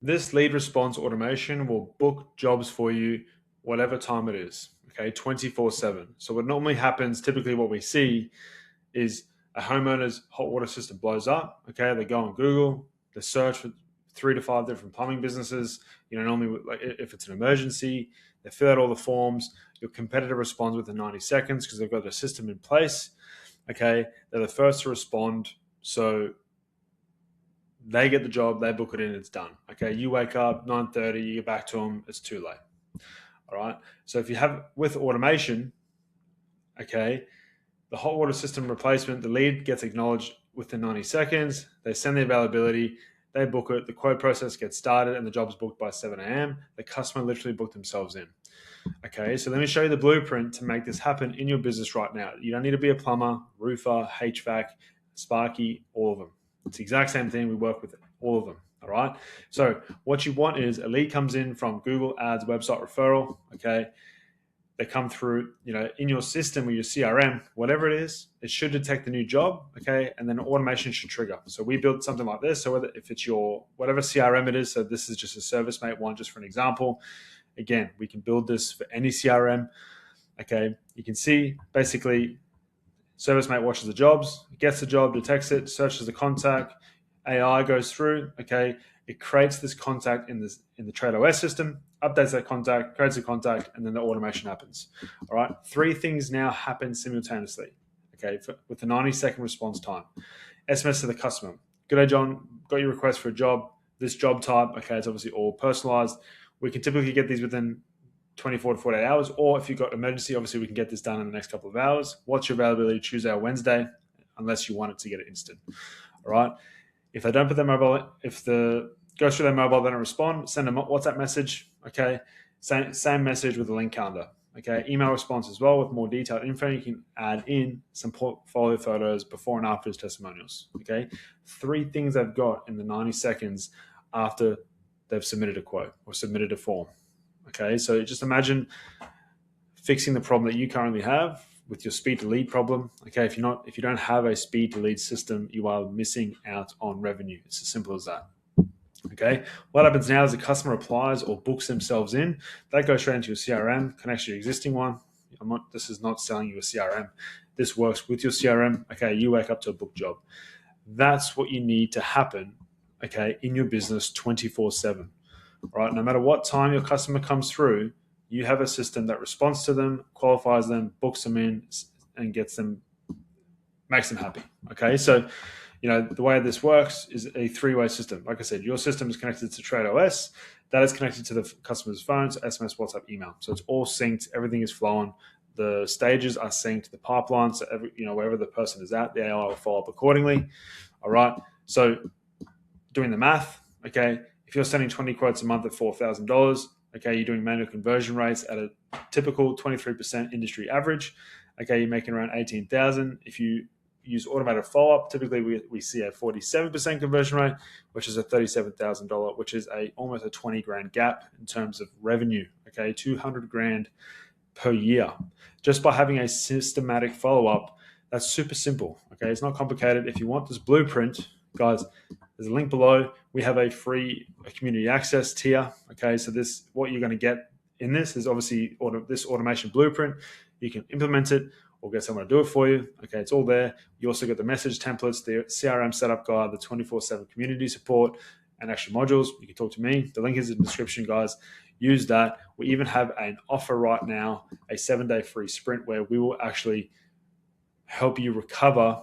This lead response automation will book jobs for you whatever time it is, okay, 24/7. So what normally happens, typically what we see is a homeowner's hot water system blows up, okay, they go on Google, they search for 3 to 5 different plumbing businesses, normally like if it's an emergency, they fill out all the forms, your competitor responds within 90 seconds because they've got a system in place, okay, they're the first to respond, so they get the job, they book it in, it's done. Okay, you wake up 9:30, you get back to them, it's too late. All right. So if you have with automation, okay, the hot water system replacement, the lead gets acknowledged within 90 seconds. They send the availability, they book it, the quote process gets started, and the job's booked by 7 a.m. The customer literally booked themselves in. Okay, so let me show you the blueprint to make this happen in your business right now. You don't need to be a plumber, roofer, HVAC, Sparky, all of them. It's the exact same thing. We work with all of them. All right. So what you want is a lead comes in from Google Ads website referral. Okay. They come through, in your system or your CRM, whatever it is, it should detect the new job. Okay. And then automation should trigger. So we built something like this. So if it's your, whatever CRM it is, so this is just a ServiceMate one, just for an example. Again, we can build this for any CRM. Okay. You can see basically ServiceMate watches the jobs, gets the job, detects it, searches the contact, AI goes through, okay, it creates this contact in the TradeOS system, updates that contact, creates a contact, and then the automation happens. All right, 3 things now happen simultaneously, okay, with the 90-second response time. SMS to the customer. Good day, John. Got your request for a job. This job type, okay, it's obviously all personalized. We can typically get these within 24 to 48 hours, or if you've got emergency, obviously we can get this done in the next couple of hours. What's your availability Tuesday or Wednesday, unless you want it to get it instant. All right. If they don't put their mobile, if the goes through their mobile, they don't respond, send them a WhatsApp message. Okay. Same message with a link calendar. Okay. Email response as well with more detailed info. You can add in some portfolio photos, before and after testimonials. Okay. 3 things they've got in the 90 seconds after they've submitted a quote or submitted a form. Okay, so just imagine fixing the problem that you currently have with your speed to lead problem. Okay, if you don't have a speed to lead system, you are missing out on revenue. It's as simple as that. Okay, what happens now is the customer applies or books themselves in. That goes straight into your CRM, connects to your existing one. This is not selling you a CRM. This works with your CRM. Okay, you wake up to a book job. That's what you need to happen. Okay, in your business 24/7. Right? No matter what time your customer comes through, you have a system that responds to them, qualifies them, books them in, and makes them happy. Okay, so the way this works is a 3-way system. Like I said, your system is connected to TradeOS, that is connected to the customer's phones, SMS, WhatsApp, email. So it's all synced, everything is flowing. The stages are synced, the pipeline, so wherever the person is at, the AI will follow up accordingly. All right. So doing the math, okay, if you're sending 20 quotes a month at $4,000, okay, you're doing manual conversion rates at a typical 23% industry average. Okay, you're making around 18,000. If you use automated follow-up, typically we see a 47% conversion rate, which is a $37,000, which is almost a 20 grand gap in terms of revenue. Okay, 200 grand per year just by having a systematic follow-up. That's super simple. Okay, it's not complicated. If you want this blueprint, guys, there's a link below. We have a free community access tier. Okay, so what you're going to get in this is obviously this automation blueprint. You can implement it or get someone to do it for you. Okay, it's all there. You also get the message templates, the CRM setup guide, the 24/7 community support, and extra modules. You can talk to me. The link is in the description, guys. Use that. We even have an offer right now, a 7-day free sprint where we will actually help you recover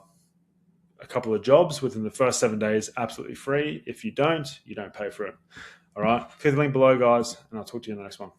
a couple of jobs within the first 7 days, absolutely free. If you don't pay for it. All right. Click the link below, guys, and I'll talk to you in the next one.